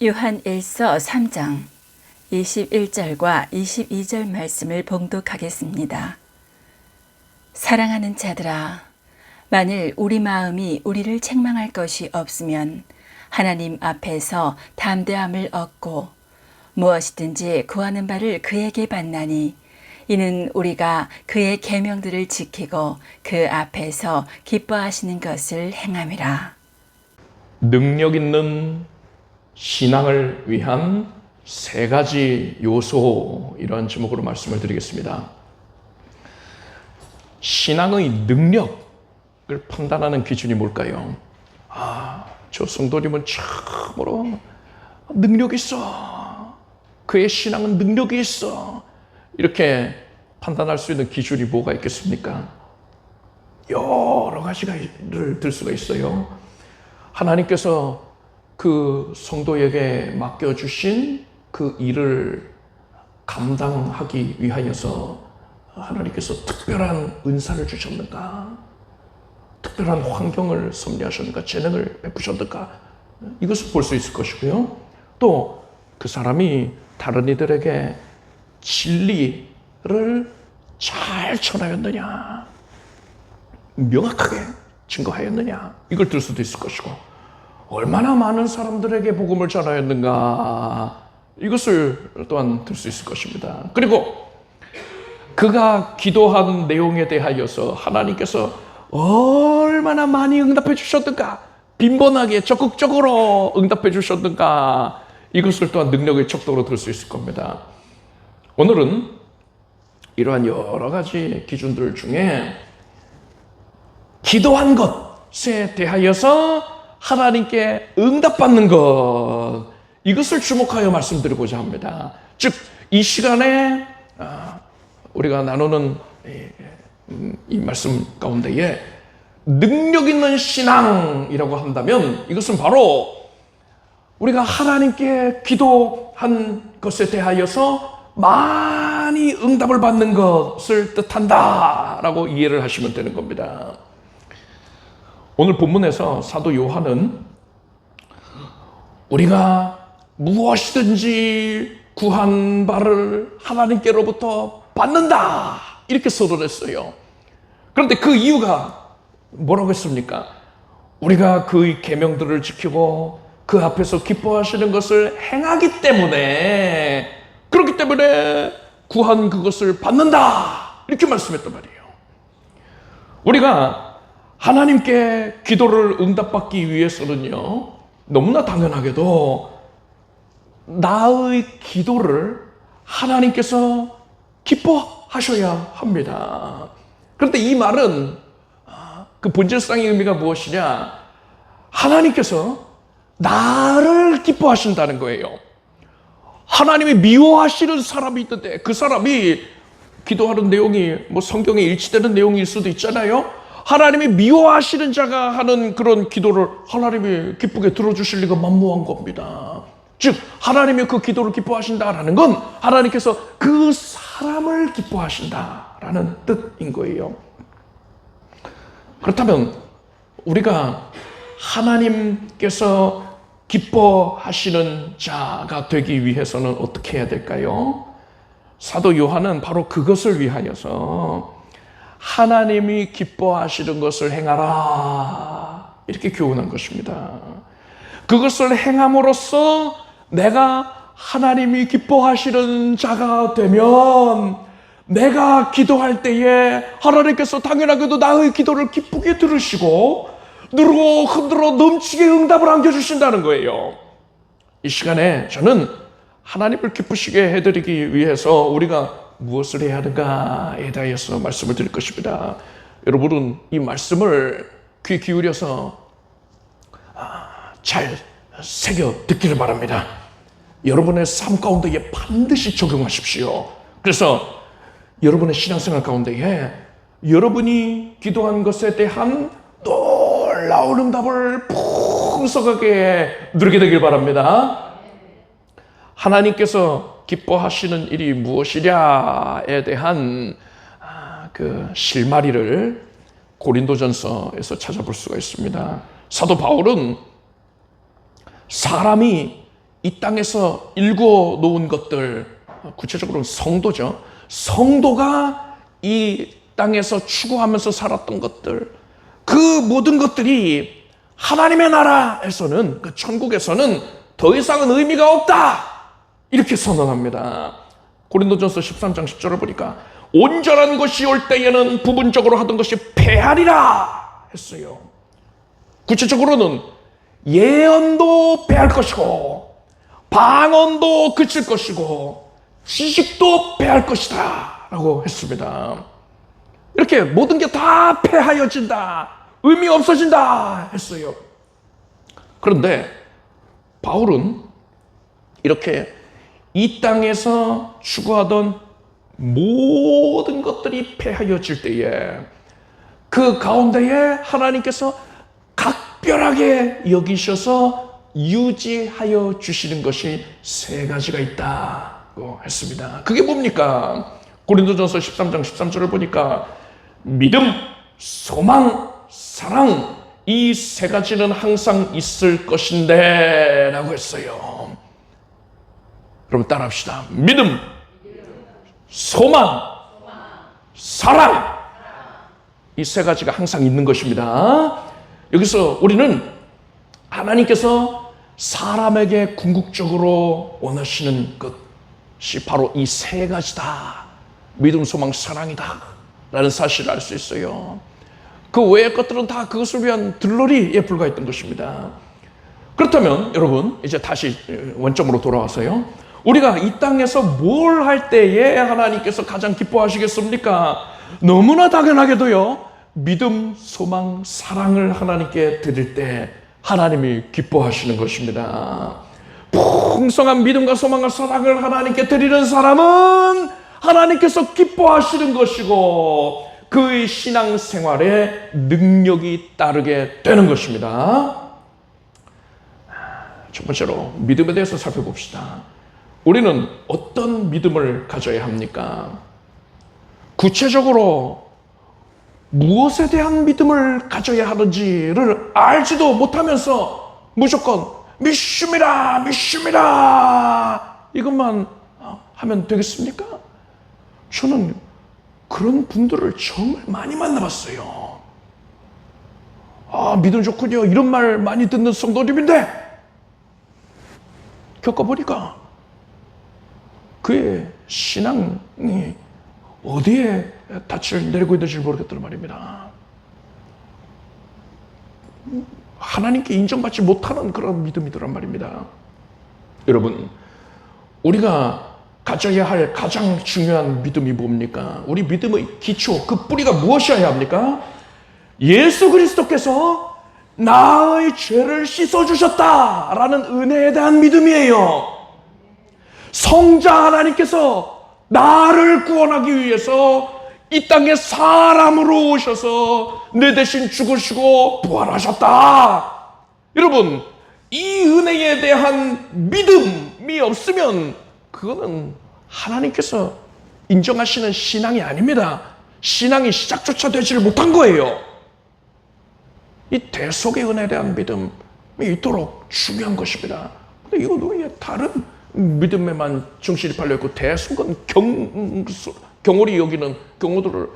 요한 1서 3장 21절과 22절 말씀을 봉독하겠습니다. 사랑하는 자들아, 만일 우리 마음이 우리를 책망할 것이 없으면 하나님 앞에서 담대함을 얻고 무엇이든지 구하는 바를 그에게 받나니 이는 우리가 그의 계명들을 지키고 그 앞에서 기뻐하시는 것을 행함이라. 능력 있는 신앙을 위한 세 가지 요소, 이런 제목으로 말씀을 드리겠습니다. 신앙의 능력을 판단하는 기준이 뭘까요? 저 성도님은 참으로 능력이 있어. 그의 신앙은 능력이 있어. 이렇게 판단할 수 있는 기준이 뭐가 있겠습니까? 여러 가지가 들 수가 있어요. 하나님께서 그 성도에게 맡겨주신 그 일을 감당하기 위하여서 하나님께서 특별한 은사를 주셨는가? 특별한 환경을 섭리하셨는가? 재능을 베푸셨는가? 이것을 볼 수 있을 것이고요. 또 그 사람이 다른 이들에게 진리를 잘 전하였느냐? 명확하게 증거하였느냐? 이걸 들 수도 있을 것이고, 얼마나 많은 사람들에게 복음을 전하였는가, 이것을 또한 들 수 있을 것입니다. 그리고 그가 기도한 내용에 대하여서 하나님께서 얼마나 많이 응답해 주셨는가, 빈번하게 적극적으로 응답해 주셨는가, 이것을 또한 능력의 척도로 들 수 있을 겁니다. 오늘은 이러한 여러 가지 기준들 중에 기도한 것에 대하여서 하나님께 응답받는 것, 이것을 주목하여 말씀드리고자 합니다. 즉, 이 시간에 우리가 나누는 이 말씀 가운데에 능력 있는 신앙이라고 한다면, 이것은 바로 우리가 하나님께 기도한 것에 대하여서 많이 응답을 받는 것을 뜻한다라고 이해를 하시면 되는 겁니다. 오늘 본문에서 사도 요한은 우리가 무엇이든지 구한 바를 하나님께로부터 받는다, 이렇게 선언했어요. 그런데 그 이유가 뭐라고 했습니까? 우리가 그의 계명들을 지키고 그 앞에서 기뻐하시는 것을 행하기 때문에, 그렇기 때문에 구한 그것을 받는다, 이렇게 말씀했단 말이에요. 우리가 하나님께 기도를 응답받기 위해서는요, 너무나 당연하게도 나의 기도를 하나님께서 기뻐하셔야 합니다. 그런데 이 말은 그 본질상의 의미가 무엇이냐? 하나님께서 나를 기뻐하신다는 거예요. 하나님이 미워하시는 사람이 있는데 그 사람이 기도하는 내용이 성경에 일치되는 내용일 수도 있잖아요. 하나님이 미워하시는 자가 하는 그런 기도를 하나님이 기쁘게 들어주실 리가 만무한 겁니다. 즉, 하나님이 그 기도를 기뻐하신다라는 건 하나님께서 그 사람을 기뻐하신다라는 뜻인 거예요. 그렇다면 우리가 하나님께서 기뻐하시는 자가 되기 위해서는 어떻게 해야 될까요? 사도 요한은 바로 그것을 위하여서 하나님이 기뻐하시는 것을 행하라, 이렇게 교훈한 것입니다. 그것을 행함으로써 내가 하나님이 기뻐하시는 자가 되면 내가 기도할 때에 하나님께서 당연하게도 나의 기도를 기쁘게 들으시고 누르고 흔들어 넘치게 응답을 안겨주신다는 거예요. 이 시간에 저는 하나님을 기쁘시게 해드리기 위해서 우리가 무엇을 해야 하는가에 대해서 말씀을 드릴 것입니다. 여러분은 이 말씀을 귀 기울여서 잘 새겨 듣기를 바랍니다. 여러분의 삶 가운데에 반드시 적용하십시오. 그래서 여러분의 신앙생활 가운데에 여러분이 기도한 것에 대한 놀라운 응답을 풍성하게 누리게 되길 바랍니다. 하나님께서 기뻐하시는 일이 무엇이냐에 대한 그 실마리를 고린도전서에서 찾아볼 수가 있습니다. 사도 바울은 사람이 이 땅에서 일구어 놓은 것들, 구체적으로는 성도죠. 성도가 이 땅에서 추구하면서 살았던 것들, 그 모든 것들이 하나님의 나라에서는, 그 천국에서는 더 이상은 의미가 없다, 이렇게 선언합니다. 고린도전서 13장 10절을 보니까 온전한 것이 올 때에는 부분적으로 하던 것이 패하리라 했어요. 구체적으로는 예언도 패할 것이고 방언도 그칠 것이고 지식도 패할 것이다 라고 했습니다. 이렇게 모든 게 다 패하여진다, 의미 없어진다 했어요. 그런데 바울은 이렇게 이 땅에서 추구하던 모든 것들이 패하여질 때에 그 가운데에 하나님께서 각별하게 여기셔서 유지하여 주시는 것이 세 가지가 있다고 했습니다. 그게 뭡니까? 고린도전서 13장 13절을 보니까 믿음, 소망, 사랑, 이 세 가지는 항상 있을 것인데 라고 했어요. 그럼 따라합시다. 믿음, 소망, 사랑, 이 세 가지가 항상 있는 것입니다. 여기서 우리는 하나님께서 사람에게 궁극적으로 원하시는 것이 바로 이 세 가지다, 믿음, 소망, 사랑이다 라는 사실을 알 수 있어요. 그 외의 것들은 다 그것을 위한 들러리에 불과했던 것입니다. 그렇다면 여러분, 이제 다시 원점으로 돌아와서요, 우리가 이 땅에서 뭘 할 때에 하나님께서 가장 기뻐하시겠습니까? 너무나 당연하게도요, 믿음, 소망, 사랑을 하나님께 드릴 때 하나님이 기뻐하시는 것입니다. 풍성한 믿음과 소망과 사랑을 하나님께 드리는 사람은 하나님께서 기뻐하시는 것이고 그의 신앙생활에 능력이 따르게 되는 것입니다. 첫 번째로 믿음에 대해서 살펴봅시다. 우리는 어떤 믿음을 가져야 합니까? 구체적으로 무엇에 대한 믿음을 가져야 하는지를 알지도 못하면서 무조건 믿습니다, 믿습니다, 이것만 하면 되겠습니까? 저는 그런 분들을 정말 많이 만나봤어요. 아, 믿음 좋군요, 이런 말 많이 듣는 성도님인데 겪어보니까 그의 신앙이 어디에 닻을 내리고 있는지 모르겠다는 말입니다. 하나님께 인정받지 못하는 그런 믿음이더란 말입니다. 여러분, 우리가 가져야 할 가장 중요한 믿음이 뭡니까? 우리 믿음의 기초, 그 뿌리가 무엇이어야 합니까? 예수 그리스도께서 나의 죄를 씻어주셨다라는 은혜에 대한 믿음이에요. 성자 하나님께서 나를 구원하기 위해서 이 땅에 사람으로 오셔서 내 대신 죽으시고 부활하셨다. 여러분, 이 은혜에 대한 믿음이 없으면 그거는 하나님께서 인정하시는 신앙이 아닙니다. 신앙이 시작조차 되지를 못한 거예요. 이 대속의 은혜에 대한 믿음이 있도록 중요한 것입니다. 근데 이거 왜 다른 믿음에만 정신이 팔려있고 대속은 경홀히 여기는 경우들을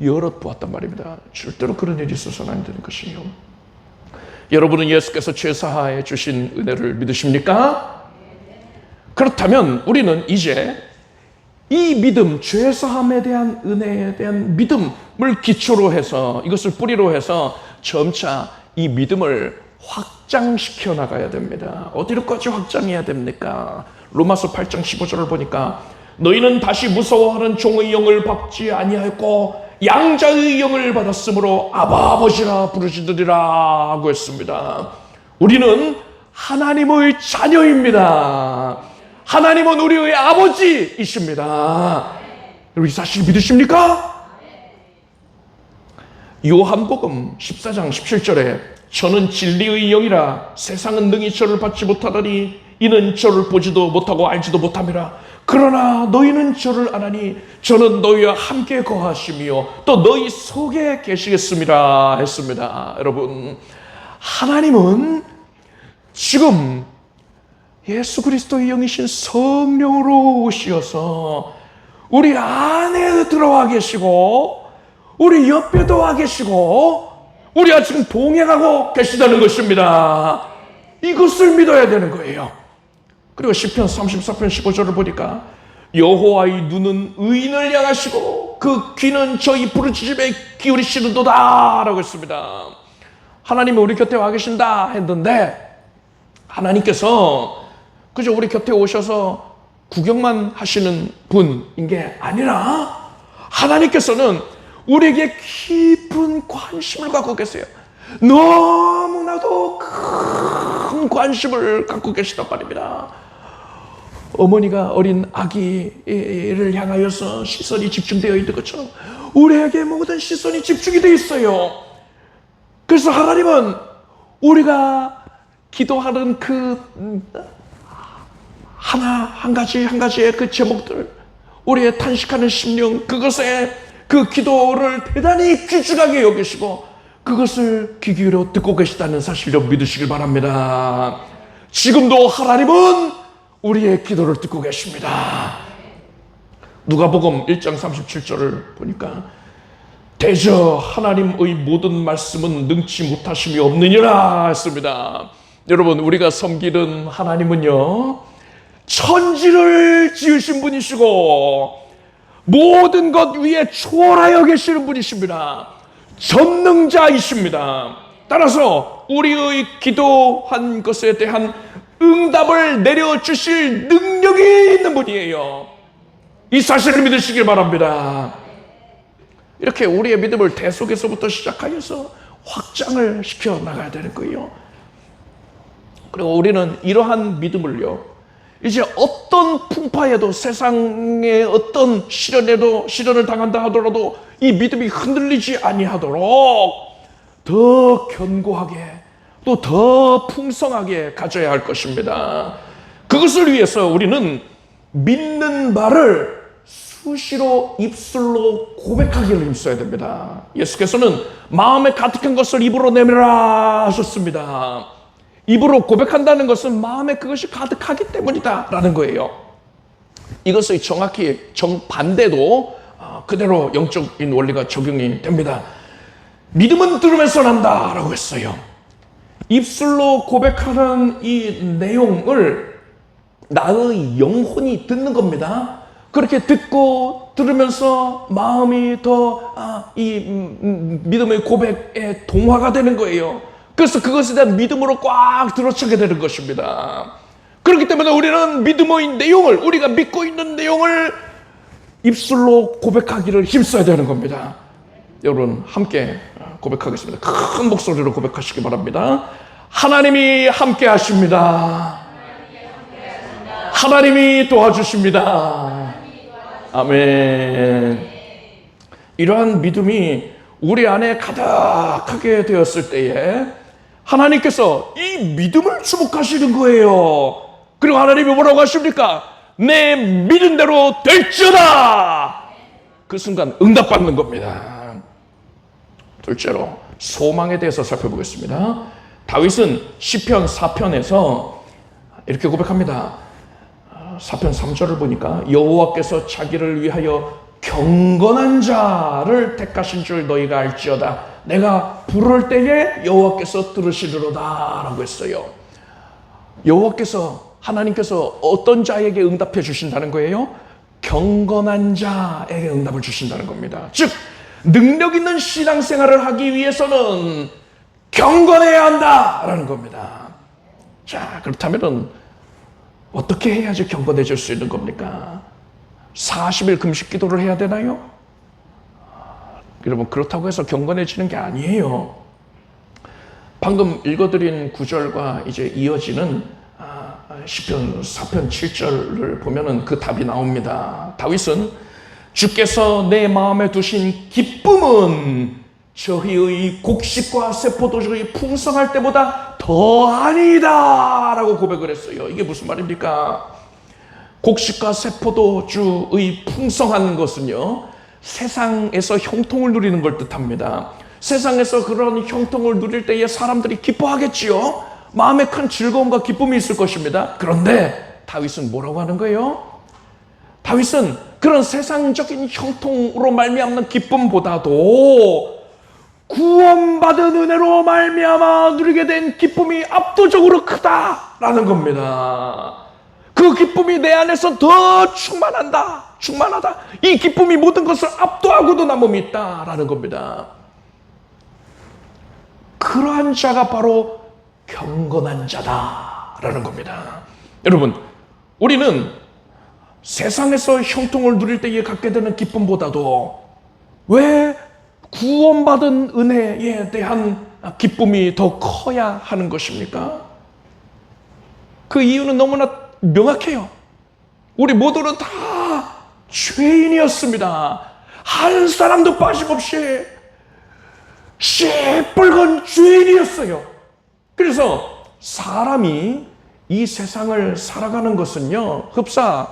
여러 보았단 말입니다. 절대로 그런 일이 있어서는 안 되는 것이요. 여러분은 예수께서 죄사하여 주신 은혜를 믿으십니까? 그렇다면 우리는 이제 이 믿음, 죄사함에 대한 은혜에 대한 믿음을 기초로 해서, 이것을 뿌리로 해서 점차 이 믿음을 확장시켜 나가야 됩니다. 어디로까지 확장해야 됩니까? 로마서 8장 15절을 보니까 너희는 다시 무서워하는 종의 영을 받지 아니하였고 양자의 영을 받았으므로 아바 아버지라 부르시더니라 하고 했습니다. 우리는 하나님의 자녀입니다. 하나님은 우리의 아버지이십니다. 여러분, 이 사실 믿으십니까? 요한복음 14장 17절에 저는 진리의 영이라 세상은 능히 저를 받지 못하더니 이는 저를 보지도 못하고 알지도 못함이라. 그러나 너희는 저를 아나니 저는 너희와 함께 거하시며 또 너희 속에 계시겠습니다 했습니다. 여러분, 하나님은 지금 예수 그리스도의 영이신 성령으로 오시어서 우리 안에 들어와 계시고 우리 옆에도 와 계시고 우리와 지금 동행하고 계시다는 것입니다. 이것을 믿어야 되는 거예요. 그리고 시편 34편 15절을 보니까 여호와의 눈은 의인을 향하시고 그 귀는 저희 부르짖음에 기울이시는도다 라고 했습니다. 하나님이 우리 곁에 와 계신다 했는데 하나님께서 그저 우리 곁에 오셔서 구경만 하시는 분인 게 아니라 하나님께서는 우리에게 깊은 관심을 갖고 계세요. 너무나도 큰 관심을 갖고 계시단 말입니다. 어머니가 어린 아기를 향하여서 시선이 집중되어 있는 것처럼 우리에게 모든 시선이 집중이 되어 있어요. 그래서 하나님은 우리가 기도하는 그 한 가지의 그 제목들, 우리의 탄식하는 심령, 그것에 그 기도를 대단히 귀중하게 여기시고 그것을 귀 기울여 듣고 계시다는 사실을 믿으시길 바랍니다. 지금도 하나님은 우리의 기도를 듣고 계십니다. 누가복음 1장 37절을 보니까 대저 하나님의 모든 말씀은 능치 못하심이 없느니라 했습니다. 여러분, 우리가 섬기는 하나님은요, 천지를 지으신 분이시고 모든 것 위에 초월하여 계시는 분이십니다. 전능자이십니다. 따라서 우리의 기도한 것에 대한 응답을 내려주실 능력이 있는 분이에요. 이 사실을 믿으시길 바랍니다. 이렇게 우리의 믿음을 대속에서부터 시작하여서 확장을 시켜 나가야 되는 거예요. 그리고 우리는 이러한 믿음을요, 이제 어떤 풍파에도, 세상의 어떤 시련을 당한다 하더라도 이 믿음이 흔들리지 아니하도록 더 견고하게 또 더 풍성하게 가져야 할 것입니다. 그것을 위해서 우리는 믿는 바를 수시로 입술로 고백하기를 힘써야 됩니다. 예수께서는 마음에 가득한 것을 입으로 내밀어라 하셨습니다. 입으로 고백한다는 것은 마음에 그것이 가득하기 때문이다 라는 거예요. 이것의 정확히 정반대도 그대로 영적인 원리가 적용이 됩니다. 믿음은 들으면서 난다 라고 했어요. 입술로 고백하는 이 내용을 나의 영혼이 듣는 겁니다. 그렇게 듣고 들으면서 마음이 더 믿음의 고백에 동화가 되는 거예요. 그래서 그것에 대한 믿음으로 꽉 들어차게 되는 것입니다. 그렇기 때문에 우리는 믿음의 내용을, 우리가 믿고 있는 내용을 입술로 고백하기를 힘써야 되는 겁니다. 여러분, 함께 고백하겠습니다. 큰 목소리로 고백하시기 바랍니다. 하나님이 함께 하십니다. 하나님이 도와주십니다. 아멘. 이러한 믿음이 우리 안에 가득하게 되었을 때에 하나님께서 이 믿음을 주목하시는 거예요. 그리고 하나님이 뭐라고 하십니까? 내 믿은 대로 될지어다. 그 순간 응답받는 겁니다. 둘째로 소망에 대해서 살펴보겠습니다. 다윗은 시편 4편에서 이렇게 고백합니다. 4편 3절을 보니까 여호와께서 자기를 위하여 경건한 자를 택하신 줄 너희가 알지어다. 내가 부를 때에 여호와께서 들으시리로다 라고 했어요. 여호와께서, 하나님께서 어떤 자에게 응답해 주신다는 거예요? 경건한 자에게 응답을 주신다는 겁니다. 즉, 능력 있는 신앙생활을 하기 위해서는 경건해야 한다라는 겁니다. 자, 그렇다면 어떻게 해야지 경건해질 수 있는 겁니까? 40일 금식 기도를 해야 되나요? 여러분, 그렇다고 해서 경건해지는 게 아니에요. 방금 읽어드린 구절과 이제 이어지는 시편 4편 7절을 보면은 그 답이 나옵니다. 다윗은 주께서 내 마음에 두신 기쁨은 저희의 곡식과 세포도주의 풍성할 때보다 더하니이다 라고 고백을 했어요. 이게 무슨 말입니까? 곡식과 세포도주의 풍성한 것은요, 세상에서 형통을 누리는 걸 뜻합니다. 세상에서 그런 형통을 누릴 때에 사람들이 기뻐하겠지요. 마음에 큰 즐거움과 기쁨이 있을 것입니다. 그런데 다윗은 뭐라고 하는 거예요? 다윗은 그런 세상적인 형통으로 말미암는 기쁨보다도 구원받은 은혜로 말미암아 누리게 된 기쁨이 압도적으로 크다라는 겁니다. 그 기쁨이 내 안에서 더 충만하다. 이 기쁨이 모든 것을 압도하고도 남음이 있다라는 겁니다. 그러한 자가 바로 경건한 자다라는 겁니다. 여러분, 우리는 세상에서 형통을 누릴 때에 갖게 되는 기쁨보다도 왜 구원받은 은혜에 대한 기쁨이 더 커야 하는 것입니까? 그 이유는 너무나 명확해요. 우리 모두는 다 죄인이었습니다. 한 사람도 빠짐없이 시뻘건 죄인이었어요. 그래서 사람이 이 세상을 살아가는 것은요, 흡사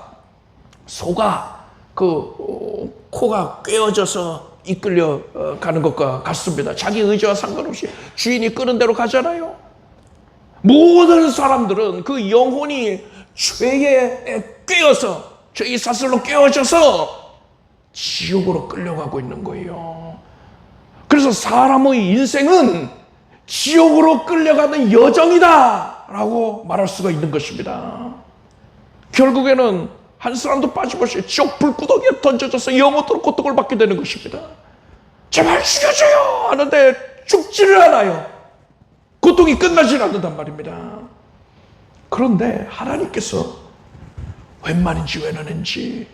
소가 코가 꿰어져서 이끌려 가는 것과 같습니다. 자기 의지와 상관없이 주인이 끄는 대로 가잖아요. 모든 사람들은 그 영혼이 죄에 꿰어서, 죄의 사슬로 꿰어져서 지옥으로 끌려가고 있는 거예요. 그래서 사람의 인생은 지옥으로 끌려가는 여정이다 라고 말할 수가 있는 것입니다. 결국에는 한 사람도 빠짐없이 지옥 불구덩이에 던져져서 영원토록 고통을 받게 되는 것입니다. 제발 죽여줘요 하는데 죽지를 않아요. 고통이 끝나질 않는단 말입니다. 그런데 하나님께서 웬만인지 웬하는지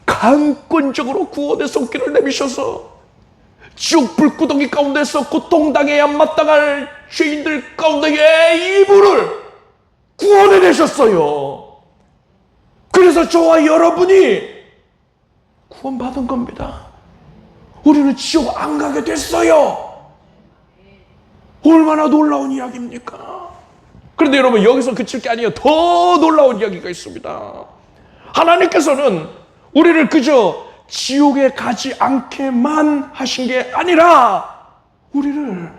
강권적으로 구원의 손길을 내미셔서 지옥 불구덩이 가운데서 고통당해야 마땅할 죄인들 가운데에 이분을 구원해내셨어요. 그래서 저와 여러분이 구원받은 겁니다. 우리는 지옥 안 가게 됐어요. 얼마나 놀라운 이야기입니까? 그런데 여러분, 여기서 그칠 게 아니에요. 더 놀라운 이야기가 있습니다. 하나님께서는 우리를 그저 지옥에 가지 않게만 하신 게 아니라 우리를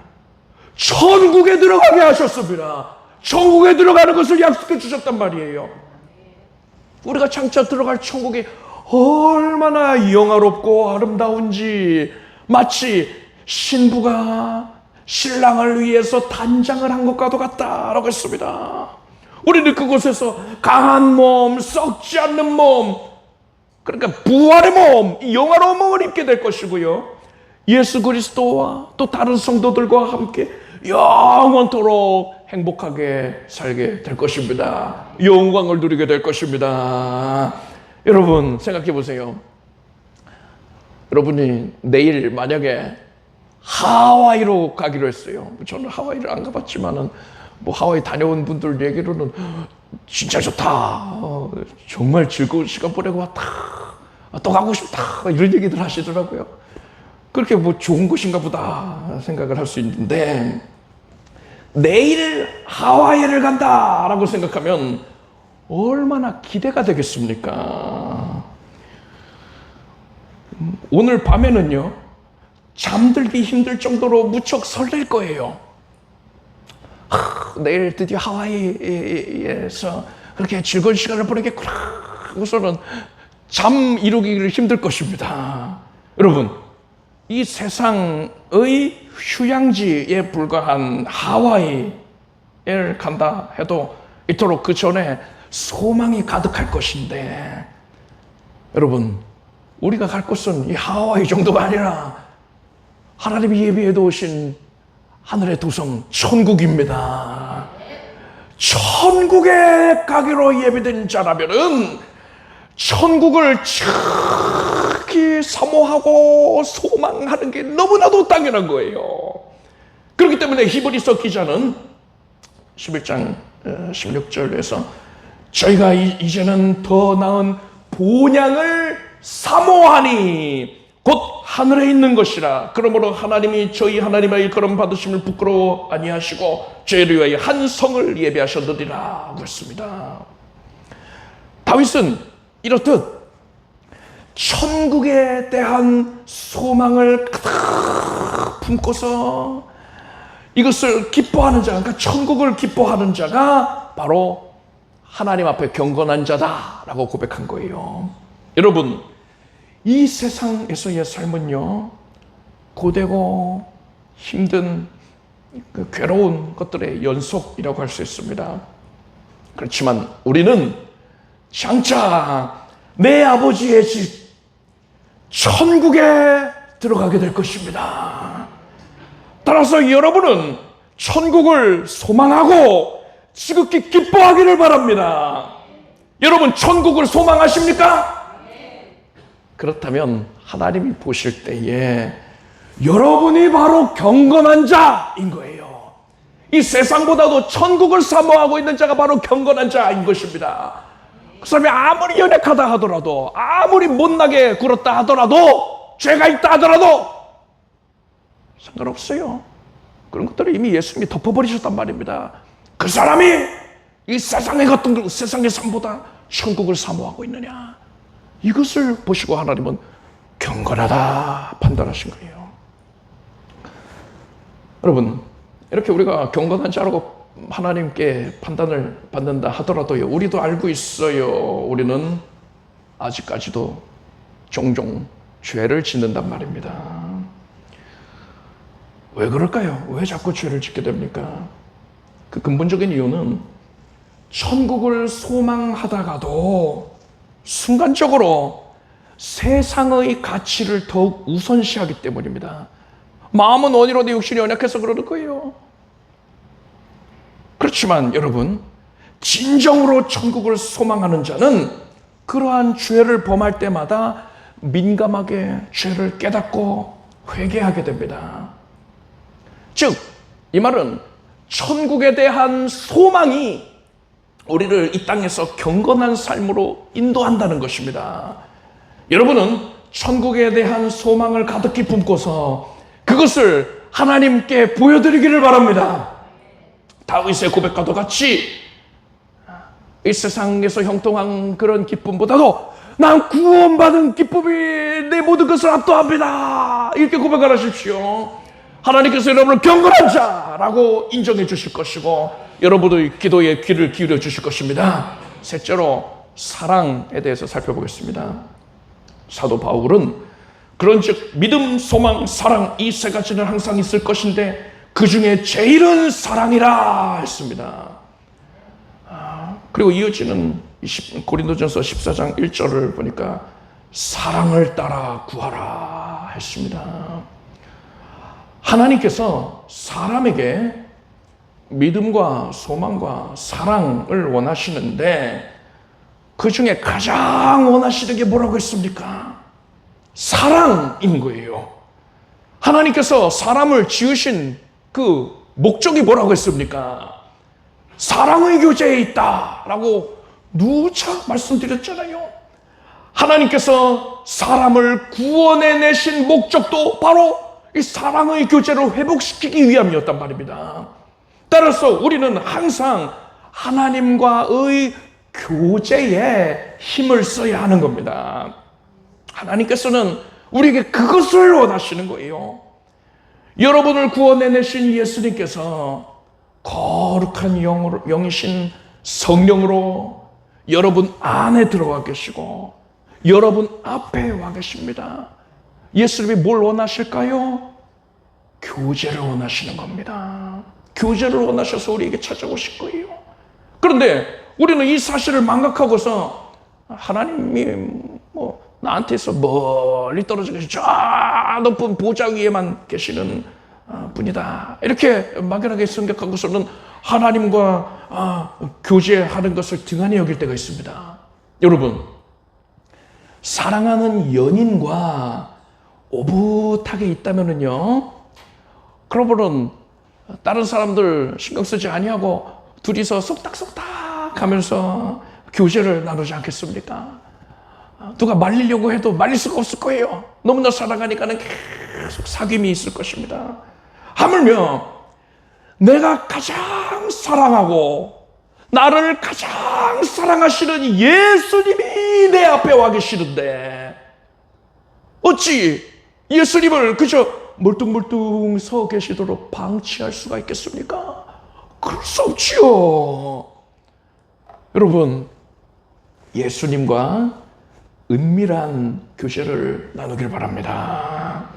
천국에 들어가게 하셨습니다. 천국에 들어가는 것을 약속해 주셨단 말이에요. 우리가 장차 들어갈 천국이 얼마나 영화롭고 아름다운지, 마치 신부가 신랑을 위해서 단장을 한 것과도 같다라고 했습니다. 우리는 그곳에서 강한 몸, 썩지 않는 몸, 그러니까 부활의 몸, 이 영화로운 몸을 입게 될 것이고요, 예수 그리스도와 또 다른 성도들과 함께 영원토록 행복하게 살게 될 것입니다. 영광을 누리게 될 것입니다. 여러분, 생각해 보세요. 여러분이 내일 만약에 하와이로 가기로 했어요. 저는 하와이를 안 가봤지만은 하와이 다녀온 분들 얘기로는 진짜 좋다, 정말 즐거운 시간 보내고 왔다, 또 가고 싶다, 이런 얘기들 하시더라고요. 그렇게 좋은 곳인가 보다 생각을 할 수 있는데, 내일 하와이를 간다라고 생각하면 얼마나 기대가 되겠습니까? 오늘 밤에는요, 잠들기 힘들 정도로 무척 설렐 거예요. 내일 드디어 하와이에서 그렇게 즐거운 시간을 보내겠구나 하고서는 잠 이루기를 힘들 것입니다. 여러분, 이 세상의 휴양지에 불과한 하와이를 간다 해도 이토록 그 전에 소망이 가득할 것인데, 여러분, 우리가 갈 곳은 이 하와이 정도가 아니라 하나님이 예비해 두신 하늘의 도성 천국입니다. 천국에 가기로 예비된 자라면은 천국을 특히 사모하고 소망하는 게 너무나도 당연한 거예요. 그렇기 때문에 히브리서 기자는 11장 16절에서 저희가 이제는 더 나은 본향을 사모하니 곧 하늘에 있는 것이라. 그러므로 하나님이 저희 하나님의 일컬음 받으심을 부끄러워 아니하시고 저희를 위하여 한 성을 예비하셨느니라 했습니다. 다윗은 이렇듯 천국에 대한 소망을 가득 품고서 이것을 기뻐하는 자가, 그러니까 천국을 기뻐하는 자가 바로 하나님 앞에 경건한 자다라고 고백한 거예요. 여러분, 이 세상에서의 삶은요, 고되고 힘든 그 괴로운 것들의 연속이라고 할 수 있습니다. 그렇지만 우리는 장차 내 아버지의 집 천국에 들어가게 될 것입니다. 따라서 여러분은 천국을 소망하고 지극히 기뻐하기를 바랍니다. 여러분, 천국을 소망하십니까? 그렇다면 하나님이 보실 때에 여러분이 바로 경건한 자인 거예요. 이 세상보다도 천국을 사모하고 있는 자가 바로 경건한 자인 것입니다. 그 사람이 아무리 연약하다 하더라도, 아무리 못나게 굴었다 하더라도, 죄가 있다 하더라도 상관없어요. 그런 것들을 이미 예수님이 덮어버리셨단 말입니다. 그 사람이 이 세상의 어떤 세상의 삶보다 천국을 사모하고 있느냐, 이것을 보시고 하나님은 경건하다 판단하신 거예요. 여러분, 이렇게 우리가 경건한 자라고 하나님께 판단을 받는다 하더라도요, 우리도 알고 있어요. 우리는 아직까지도 종종 죄를 짓는단 말입니다. 왜 그럴까요? 왜 자꾸 죄를 짓게 됩니까? 그 근본적인 이유는 천국을 소망하다가도 순간적으로 세상의 가치를 더욱 우선시하기 때문입니다. 마음은 원이로되 육신이 연약해서 그러는 거예요. 그렇지만 여러분, 진정으로 천국을 소망하는 자는 그러한 죄를 범할 때마다 민감하게 죄를 깨닫고 회개하게 됩니다. 즉, 이 말은 천국에 대한 소망이 우리를 이 땅에서 경건한 삶으로 인도한다는 것입니다. 여러분은 천국에 대한 소망을 가득히 품고서 그것을 하나님께 보여드리기를 바랍니다. 다윗의 고백과도 같이 이 세상에서 형통한 그런 기쁨보다도 난 구원받은 기쁨이 내 모든 것을 압도합니다. 이렇게 고백하십시오. 하나님께서 여러분을 경건한 자라고 인정해 주실 것이고 여러분의 기도에 귀를 기울여 주실 것입니다. 셋째로 사랑에 대해서 살펴보겠습니다. 사도 바울은 그런즉 믿음, 소망, 사랑 이 세 가지는 항상 있을 것인데 그 중에 제일은 사랑이라 했습니다. 그리고 이어지는 고린도전서 14장 1절을 보니까 사랑을 따라 구하라 했습니다. 하나님께서 사람에게 믿음과 소망과 사랑을 원하시는데 그 중에 가장 원하시는 게 뭐라고 했습니까? 사랑인 거예요. 하나님께서 사람을 지으신 그 목적이 뭐라고 했습니까? 사랑의 교제에 있다라고 누차 말씀드렸잖아요. 하나님께서 사람을 구원해내신 목적도 바로 이 사랑의 교제를 회복시키기 위함이었단 말입니다. 따라서 우리는 항상 하나님과의 교제에 힘을 써야 하는 겁니다. 하나님께서는 우리에게 그것을 원하시는 거예요. 여러분을 구원해내신 예수님께서 거룩한 영이신 성령으로 여러분 안에 들어와 계시고 여러분 앞에 와 계십니다. 예수님이 뭘 원하실까요? 교제를 원하시는 겁니다. 교제를 원하셔서 우리에게 찾아오실 거예요. 그런데 우리는 이 사실을 망각하고서 하나님이 나한테서 멀리 떨어져 계신 저 높은 보좌 위에만 계시는 분이다, 이렇게 막연하게 생각하고서는 하나님과 교제하는 것을 등한히 여길 때가 있습니다. 여러분, 사랑하는 연인과 오붓하게 있다면은요, 그러고는 다른 사람들 신경 쓰지 아니하고 둘이서 속닥속닥 하면서 교제를 나누지 않겠습니까? 누가 말리려고 해도 말릴 수가 없을 거예요. 너무나 사랑하니까는 계속 사귐이 있을 것입니다. 하물며 내가 가장 사랑하고 나를 가장 사랑하시는 예수님이 내 앞에 와 계시는데 어찌 예수님을 그저 멀뚱멀뚱 서 계시도록 방치할 수가 있겠습니까? 그럴 수 없지요. 여러분, 예수님과 은밀한 교제를 나누길 바랍니다.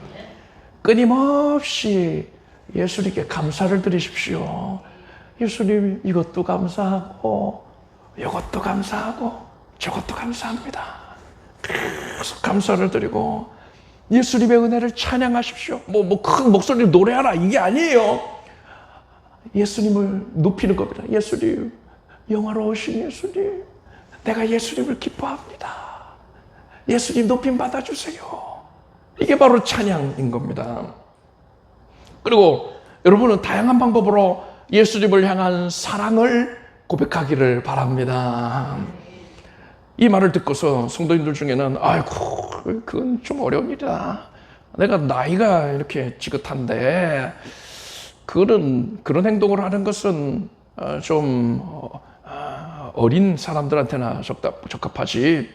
끊임없이 예수님께 감사를 드리십시오. 예수님, 이것도 감사하고 이것도 감사하고 저것도 감사합니다. 계속 감사를 드리고 예수님의 은혜를 찬양하십시오. 큰 목소리로 노래하라 이게 아니에요. 예수님을 높이는 겁니다. 예수님, 영화로우신 예수님, 내가 예수님을 기뻐합니다. 예수님 높임 받아주세요. 이게 바로 찬양인 겁니다. 그리고 여러분은 다양한 방법으로 예수님을 향한 사랑을 고백하기를 바랍니다. 이 말을 듣고서 성도님들 중에는 아이고 그건 좀 어려운 일이다. 내가 나이가 이렇게 지긋한데 그런 행동을 하는 것은 좀 어린 사람들한테나 적합하지.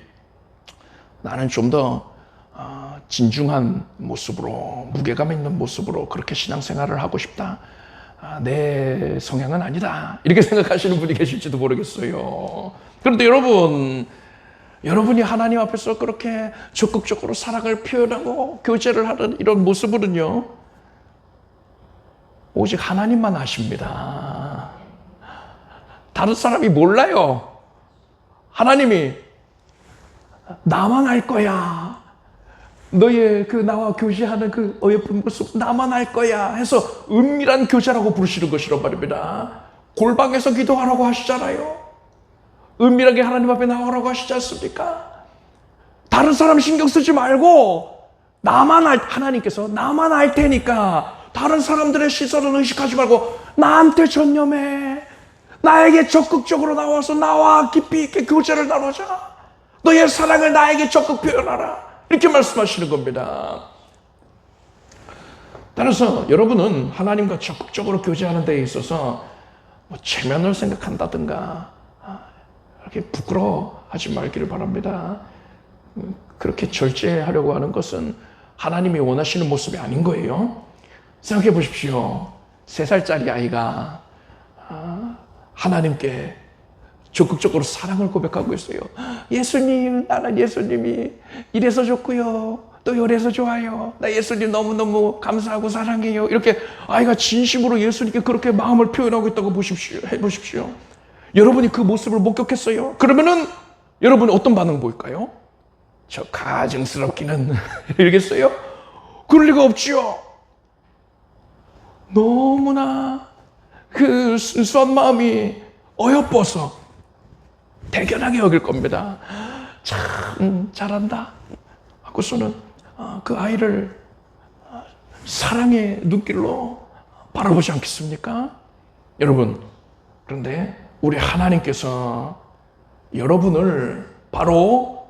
나는 좀 더 진중한 모습으로 무게감 있는 모습으로 그렇게 신앙생활을 하고 싶다. 내 성향은 아니다. 이렇게 생각하시는 분이 계실지도 모르겠어요. 그런데 여러분이 하나님 앞에서 그렇게 적극적으로 사랑을 표현하고 교제를 하는 이런 모습으로는요, 오직 하나님만 아십니다. 다른 사람이 몰라요. 하나님이 나만 알 거야. 너의 그 나와 교제하는 그 어여쁜 모습 나만 알 거야 해서 은밀한 교제라고 부르시는 것이란 말입니다. 골방에서 기도하라고 하시잖아요. 은밀하게 하나님 앞에 나오라고 하시지 않습니까? 다른 사람 신경 쓰지 말고 하나님께서 나만 알 테니까 다른 사람들의 시선은 의식하지 말고 나한테 전념해. 나에게 적극적으로 나와서 나와 깊이 있게 교제를 나누자. 너의 사랑을 나에게 적극 표현하라. 이렇게 말씀하시는 겁니다. 따라서 여러분은 하나님과 적극적으로 교제하는 데 있어서 체면을 생각한다든가 이렇게 부끄러워하지 말기를 바랍니다. 그렇게 절제하려고 하는 것은 하나님이 원하시는 모습이 아닌 거예요. 생각해 보십시오. 3살짜리 아이가 하나님께 적극적으로 사랑을 고백하고 있어요. 예수님, 나는 예수님이 이래서 좋고요. 또 이래서 좋아요. 나 예수님 너무너무 감사하고 사랑해요. 이렇게 아이가 진심으로 예수님께 그렇게 마음을 표현하고 있다고 해보십시오. 여러분이 그 모습을 목격했어요. 그러면은 여러분이 어떤 반응 보일까요? 저 가증스럽기는 이러겠어요? 그럴 리가 없지요. 너무나 그 순수한 마음이 어여뻐서 대견하게 여길 겁니다. 참 잘한다 하고서는 그 아이를 사랑의 눈길로 바라보지 않겠습니까? 여러분, 그런데 우리 하나님께서 여러분을 바로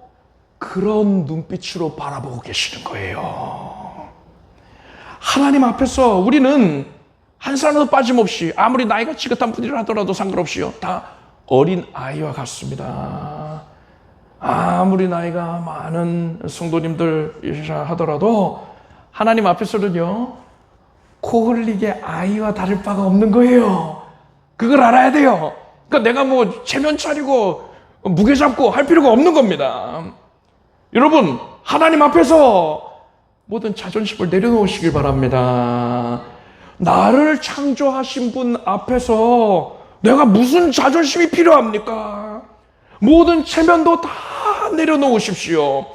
그런 눈빛으로 바라보고 계시는 거예요. 하나님 앞에서 우리는 한 사람도 빠짐없이 아무리 나이가 지긋한 분이라 하더라도 상관없이요, 다 어린 아이와 같습니다. 아무리 나이가 많은 성도님들이라 하더라도 하나님 앞에서는요, 코 흘리게 아이와 다를 바가 없는 거예요. 그걸 알아야 돼요. 그러니까 내가 체면 차리고 무게 잡고 할 필요가 없는 겁니다. 여러분, 하나님 앞에서 모든 자존심을 내려놓으시길 바랍니다. 나를 창조하신 분 앞에서 내가 무슨 자존심이 필요합니까? 모든 체면도 다 내려놓으십시오.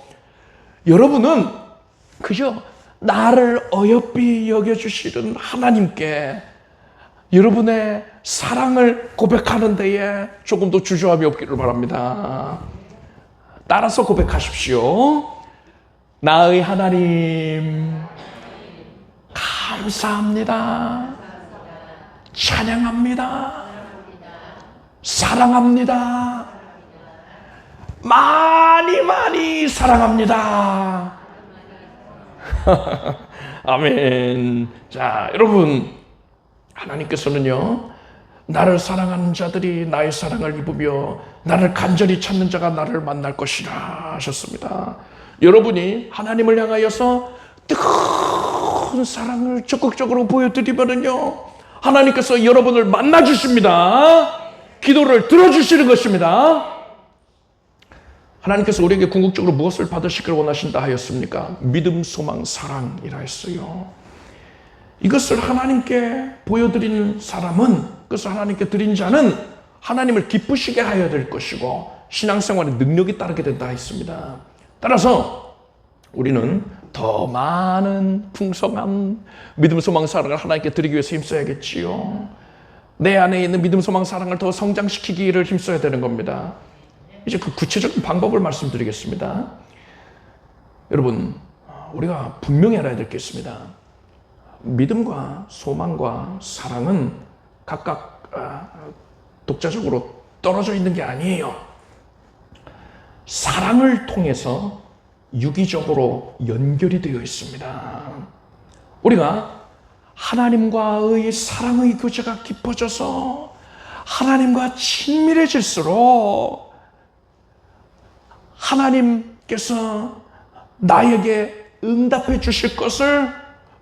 여러분은 그저 나를 어여삐 여겨주시는 하나님께 여러분의 사랑을 고백하는 데에 조금 더 주저함이 없기를 바랍니다. 따라서 고백하십시오. 나의 하나님, 감사합니다. 찬양합니다. 사랑합니다. 많이 사랑합니다. 아멘. 자, 여러분, 하나님께서는요, 나를 사랑하는 자들이 나의 사랑을 입으며 나를 간절히 찾는 자가 나를 만날 것이라 하셨습니다. 여러분이 하나님을 향하여서 뜨거운 큰 사랑을 적극적으로 보여드리면은요, 하나님께서 여러분을 만나주십니다. 기도를 들어주시는 것입니다. 하나님께서 우리에게 궁극적으로 무엇을 받으시기를 원하신다 하였습니까? 믿음, 소망, 사랑이라 했어요. 이것을 하나님께 보여드리는 사람은, 그것을 하나님께 드린 자는 하나님을 기쁘시게 하여야 될 것이고 신앙생활의 능력이 따르게 된다 했습니다. 따라서 우리는 더 많은 풍성한 믿음, 소망, 사랑을 하나님께 드리기 위해서 힘써야겠지요. 내 안에 있는 믿음, 소망, 사랑을 더 성장시키기를 힘써야 되는 겁니다. 이제 그 구체적인 방법을 말씀드리겠습니다. 여러분, 우리가 분명히 알아야 될 게 있습니다. 믿음과 소망과 사랑은 각각 독자적으로 떨어져 있는 게 아니에요. 사랑을 통해서 유기적으로 연결이 되어 있습니다. 우리가 하나님과의 사랑의 교제가 깊어져서 하나님과 친밀해질수록 하나님께서 나에게 응답해 주실 것을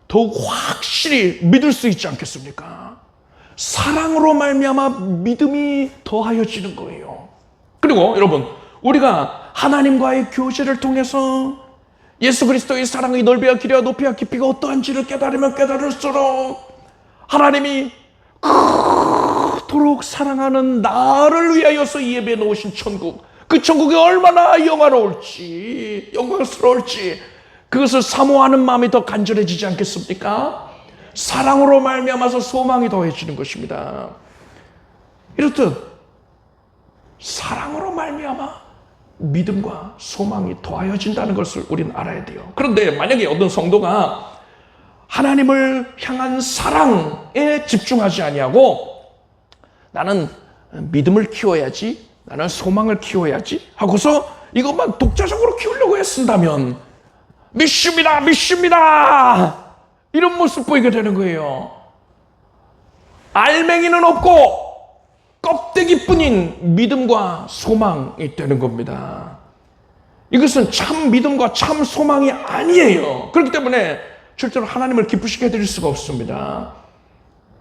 더욱 확실히 믿을 수 있지 않겠습니까? 사랑으로 말미암아 믿음이 더하여지는 거예요. 그리고 여러분, 우리가 하나님과의 교제를 통해서 예수 그리스도의 사랑의 넓이와 길이와 높이와 깊이가 어떠한지를 깨달으면 깨달을수록 하나님이 그토록 사랑하는 나를 위하여서 예배해 놓으신 천국, 그 천국이 얼마나 영화로울지, 영광스러울지 그것을 사모하는 마음이 더 간절해지지 않겠습니까? 사랑으로 말미암아서 소망이 더해지는 것입니다. 이렇듯 사랑으로 말미암아 믿음과 소망이 더하여진다는 것을 우리는 알아야 돼요. 그런데 만약에 어떤 성도가 하나님을 향한 사랑에 집중하지 아니하고 나는 믿음을 키워야지, 나는 소망을 키워야지 하고서 이것만 독자적으로 키우려고 애쓴다면 믿습니다, 믿습니다 이런 모습 보이게 되는 거예요. 알맹이는 없고 껍데기뿐인 믿음과 소망이 되는 겁니다. 이것은 참 믿음과 참 소망이 아니에요. 그렇기 때문에 실제로 하나님을 기쁘시게 해드릴 수가 없습니다.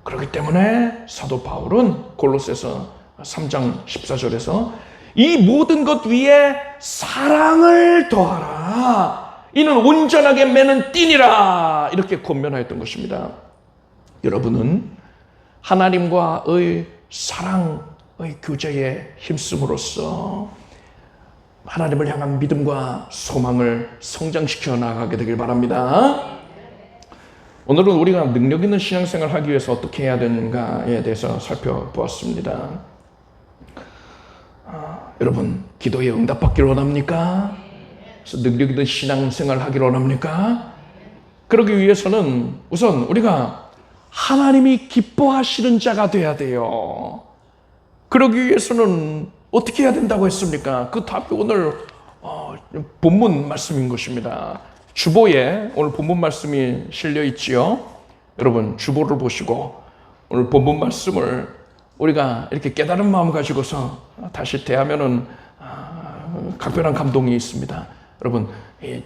그렇기 때문에 사도 바울은 골로새서 3장 14절에서 이 모든 것 위에 사랑을 더하라. 이는 온전하게 매는 띠니라. 이렇게 권면하였던 것입니다. 여러분은 하나님과의 사랑의 교제에 힘쓰므로써 하나님을 향한 믿음과 소망을 성장시켜 나가게 되길 바랍니다. 오늘은 우리가 능력 있는 신앙생활을 하기 위해서 어떻게 해야 되는가에 대해서 살펴보았습니다. 여러분, 기도에 응답받기를 원합니까? 그래서 능력 있는 신앙생활을 하기를 원합니까? 그러기 위해서는 우선 우리가 하나님이 기뻐하시는 자가 돼야 돼요. 그러기 위해서는 어떻게 해야 된다고 했습니까? 그 답이 오늘 본문 말씀인 것입니다. 주보에 오늘 본문 말씀이 실려 있지요. 여러분, 주보를 보시고 오늘 본문 말씀을 우리가 이렇게 깨달은 마음 가지고서 다시 대하면은 각별한 감동이 있습니다. 여러분, 이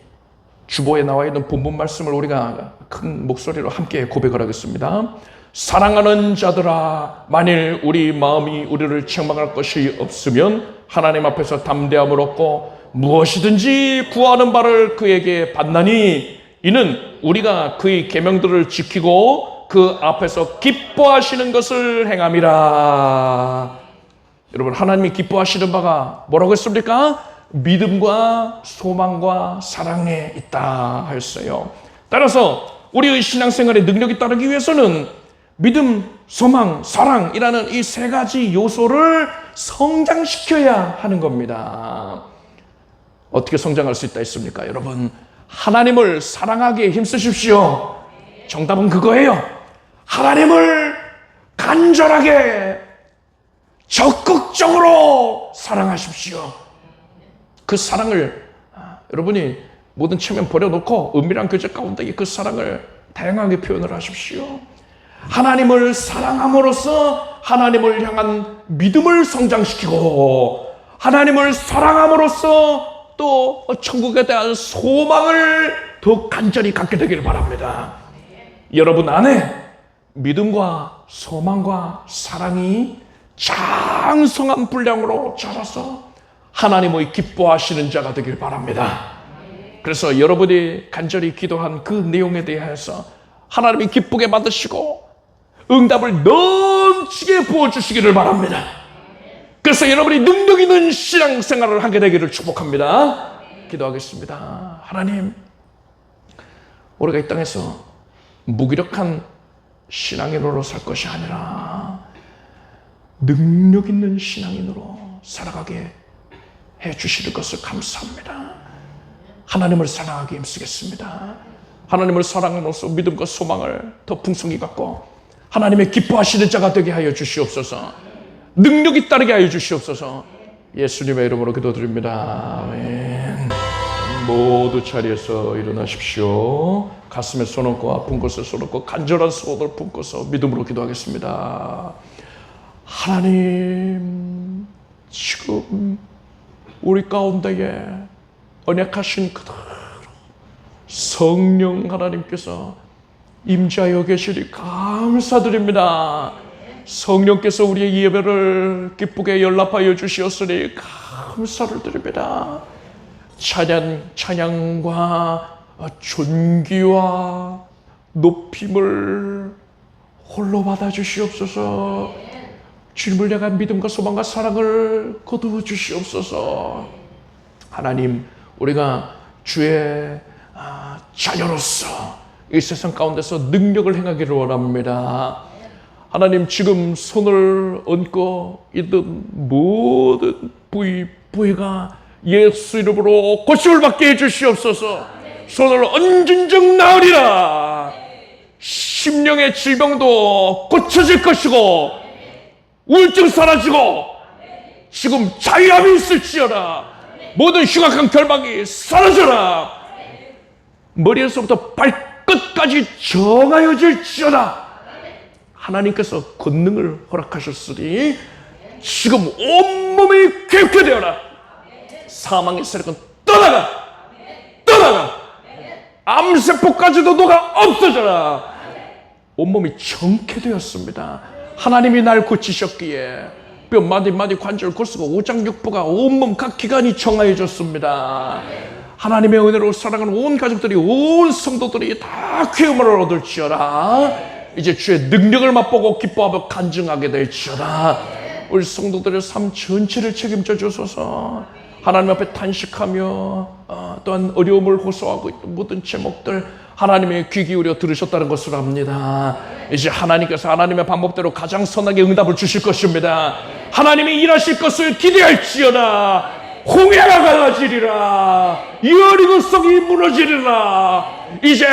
주보에 나와 있는 본문 말씀을 우리가 큰 목소리로 함께 고백을 하겠습니다. 사랑하는 자들아, 만일 우리 마음이 우리를 책망할 것이 없으면 하나님 앞에서 담대함을 얻고 무엇이든지 구하는 바를 그에게 받나니 이는 우리가 그의 계명들을 지키고 그 앞에서 기뻐하시는 것을 행함이라. 여러분, 하나님이 기뻐하시는 바가 뭐라고 했습니까? 믿음과 소망과 사랑에 있다 하였어요. 따라서 우리의 신앙생활의 능력이 따르기 위해서는 믿음, 소망, 사랑이라는 이 세 가지 요소를 성장시켜야 하는 겁니다. 어떻게 성장할 수 있다 했습니까? 여러분, 하나님을 사랑하기에 힘쓰십시오. 정답은 그거예요. 하나님을 간절하게 적극적으로 사랑하십시오. 그 사랑을 여러분이 모든 체면 버려놓고 은밀한 교제 가운데 그 사랑을 다양하게 표현을 하십시오. 하나님을 사랑함으로써 하나님을 향한 믿음을 성장시키고 하나님을 사랑함으로써 또 천국에 대한 소망을 더 간절히 갖게 되기를 바랍니다. 여러분 안에 믿음과 소망과 사랑이 장성한 분량으로 자라서 하나님의 기뻐하시는 자가 되길 바랍니다. 그래서 여러분이 간절히 기도한 그 내용에 대해서 하나님이 기쁘게 받으시고 응답을 넘치게 부어주시기를 바랍니다. 그래서 여러분이 능력 있는 신앙생활을 하게 되기를 축복합니다. 기도하겠습니다. 하나님, 우리가 이 땅에서 무기력한 신앙인으로 살 것이 아니라 능력 있는 신앙인으로 살아가게 해주실 것을 감사합니다. 하나님을 사랑하게 힘쓰겠습니다. 하나님을 사랑함으로써 믿음과 소망을 더 풍성히 갖고 하나님의 기뻐하시는 자가 되게 하여 주시옵소서. 능력이 따르게 하여 주시옵소서. 예수님의 이름으로 기도드립니다. 아멘. 모두 자리에서 일어나십시오. 가슴에 손 얹고 아픈 곳에 손 얹고 간절한 소원을 품고서 믿음으로 기도하겠습니다. 하나님, 지금 우리 가운데에 언약하신 그대로 성령 하나님께서 임재하여 계시니 감사드립니다. 성령께서 우리의 예배를 기쁘게 연락하여 주시었으니 감사를 드립니다. 찬양과 존귀와 높임을 홀로 받아 주시옵소서. 주님을 향한 믿음과 소망과 사랑을 거두어 주시옵소서. 하나님, 우리가 주의 자녀로서 이 세상 가운데서 능력을 행하기를 원합니다. 하나님, 지금 손을 얹고 있는 모든 부위가 예수 이름으로 고침을 받게 해주시옵소서. 손을 얹은 적 나으리라. 심령의 질병도 고쳐질 것이고 우울증 사라지고 지금 자유함이 있을지어다. 모든 흉악한 결박이 사라져라. 머리에서부터 발끝까지 정하여질지어다. 하나님께서 권능을 허락하셨으니 지금 온몸이 쾌쾌 되어라. 사망의 세력은 떠나가. 암세포까지도 녹아 없어져라. 온몸이 정쾌되었습니다. 하나님이 날 고치셨기에 뼈 마디마디 관절 골수가 오장육부가 온몸 각 기관이 정하여졌습니다. 하나님의 은혜로 사랑하는 온 가족들이, 온 성도들이 다 쾌음을 얻을지어다. 이제 주의 능력을 맛보고 기뻐하며 간증하게 될지어다. 우리 성도들의 삶 전체를 책임져 주소서. 하나님 앞에 탄식하며 또한 어려움을 호소하고 있던 모든 제목들 하나님의 귀 기울여 들으셨다는 것을 압니다. 이제 하나님께서 하나님의 방법대로 가장 선하게 응답을 주실 것입니다. 하나님이 일하실 것을 기대할지어다. 홍해가 갈라지리라. 여리고성이 무너지리라. 이제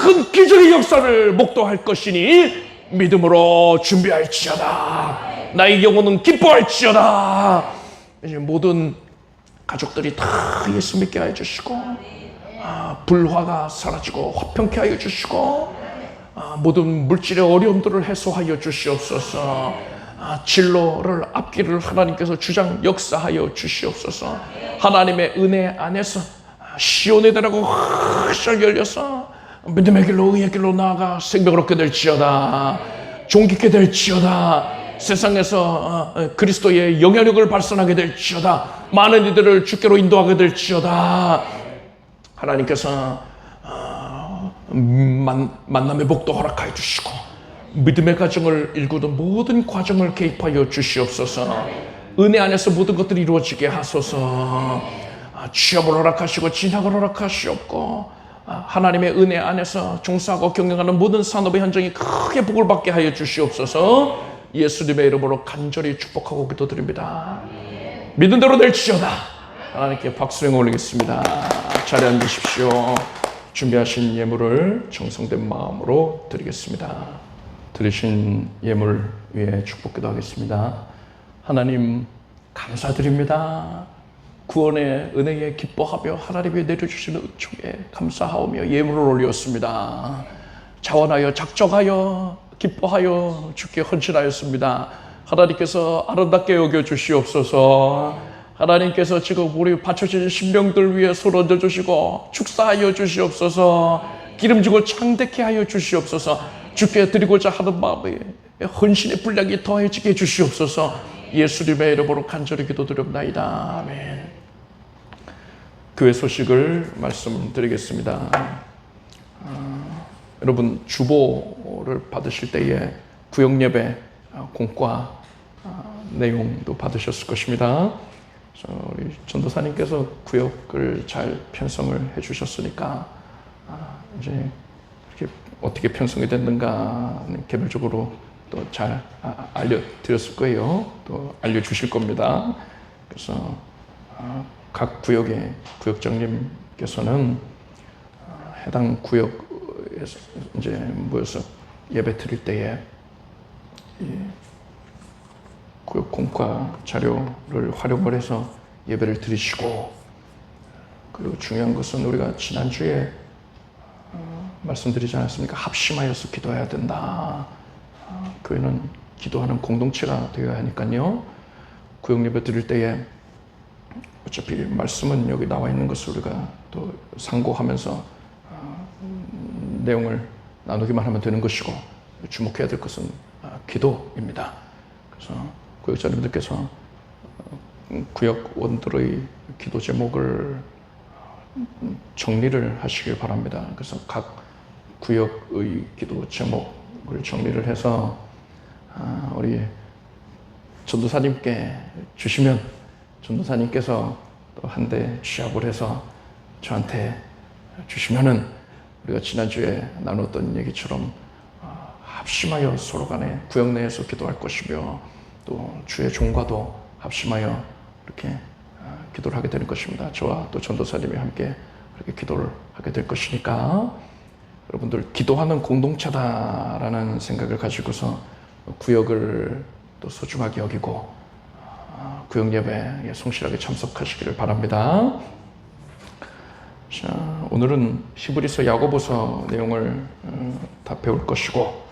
큰 기적의 역사를 목도할 것이니 믿음으로 준비할지어다. 나의 영혼은 기뻐할지어다. 이제 모든 가족들이 다 예수 믿게 하여 주시고 불화가 사라지고 화평케 하여 주시고 모든 물질의 어려움들을 해소하여 주시옵소서. 진로를 앞길을 하나님께서 주장 역사하여 주시옵소서. 하나님의 은혜 안에서 시온의 대라고 활짝 열려서 믿음의 길로 의의 길로 나아가 생명을 얻게 될지어다. 존귀게 될지어다. 세상에서 그리스도의 영향력을 발산하게 될지어다. 많은 이들을 주께로 인도하게 될지어다. 하나님께서 만남의 복도 허락하여 주시고 믿음의 과정을 일구는 모든 과정을 개입하여 주시옵소서. 은혜 안에서 모든 것들이 이루어지게 하소서. 취업을 허락하시고 진학을 허락하시옵고 하나님의 은혜 안에서 종사하고 경영하는 모든 산업의 현장이 크게 복을 받게 하여 주시옵소서. 예수님의 이름으로 간절히 축복하고 기도드립니다. 믿은 대로 될지어다. 하나님께 박수를 올리겠습니다. 자리에 앉으십시오. 준비하신 예물을 정성된 마음으로 드리겠습니다. 드리신 예물 위에 축복 기도하겠습니다. 하나님 감사드립니다. 구원의 은혜에 기뻐하며 하나님이 내려주시는 은총에 감사하오며 예물을 올렸습니다. 자원하여 작정하여 기뻐하여 주께 헌신하였습니다. 하나님께서 아름답게 여겨 주시옵소서. 하나님께서 지금 우리 바쳐진 심령들 위해 손 얹어 주시고 축사하여 주시옵소서. 기름지고 창대케 하여 주시옵소서. 주께 드리고자 하는 마음에 헌신의 분량이 더해지게 해주시옵소서. 예수님의 이름으로 간절히 기도드립나이다. 아멘. 교회 소식을 말씀드리겠습니다. 여러분 주보를 받으실 때에 구역예배 공과 내용도 받으셨을 것입니다. 우리 전도사님께서 구역을 잘 편성을 해주셨으니까 이제 이렇게 어떻게 편성이 됐는가는 개별적으로 또 잘 알려드렸을 거예요. 또 알려주실 겁니다. 그래서 각 구역의 구역장님께서는 해당 구역에서 이제 모여서 예배 드릴 때에 이 구역 공과 자료를 활용을 해서 예배를 드리시고, 그리고 중요한 것은 우리가 지난주에 말씀드리지 않았습니까? 합심하여서 기도해야 된다. 교회는 기도하는 공동체가 되어야 하니까요. 구역 예배 드릴 때에 어차피 말씀은 여기 나와 있는 것을 우리가 또 상고하면서 내용을 나누기만 하면 되는 것이고, 주목해야 될 것은 기도입니다. 그래서 구역자님들께서 구역원들의 기도 제목을 정리를 하시길 바랍니다. 그래서 각 구역의 기도 제목을 정리를 해서 우리 전도사님께 주시면 전도사님께서 또 한 대 취합을 해서 저한테 주시면은 우리가 지난주에 나눴던 얘기처럼 합심하여 서로 간에 구역 내에서 기도할 것이며, 또 주의 종과도 합심하여 이렇게 기도를 하게 되는 것입니다. 저와 또 전도사님이 함께 이렇게 기도를 하게 될 것이니까 여러분들 기도하는 공동체다라는 생각을 가지고서 구역을 또 소중하게 여기고 구역 예배에 성실하게 참석하시기를 바랍니다. 자, 오늘은 히브리서 야고보서 내용을 다 배울 것이고,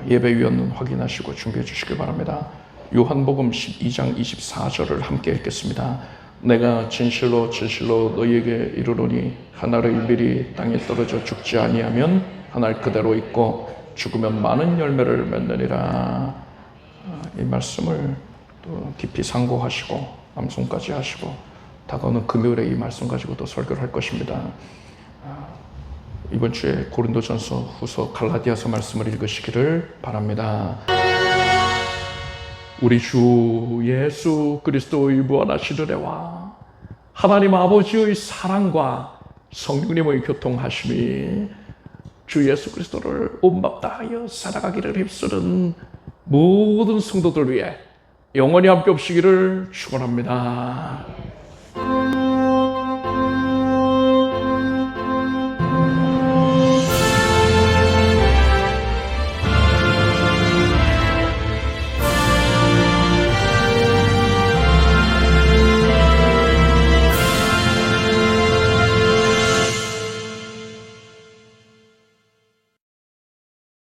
예배위원은 확인하시고 준비해 주시길 바랍니다. 요한복음 12장 24절을 함께 읽겠습니다. 내가 진실로 진실로 너희에게 이르노니 한 알의 밀이 땅에 떨어져 죽지 아니하면 한 알 그대로 있고 죽으면 많은 열매를 맺느니라. 이 말씀을 또 깊이 상고하시고 암송까지 하시고 다가오는 금요일에 이 말씀 가지고 또 설교를 할 것입니다. 이번 주에 고린도전서, 후서, 갈라디아서 말씀을 읽으시기를 바랍니다. 우리 주 예수 그리스도의 무한하신 은혜와 하나님 아버지의 사랑과 성령님의 교통하심이 주 예수 그리스도를 온맘 다하여 살아가기를 힘쓰는 모든 성도들 위해 영원히 함께 없으기를 축원합니다.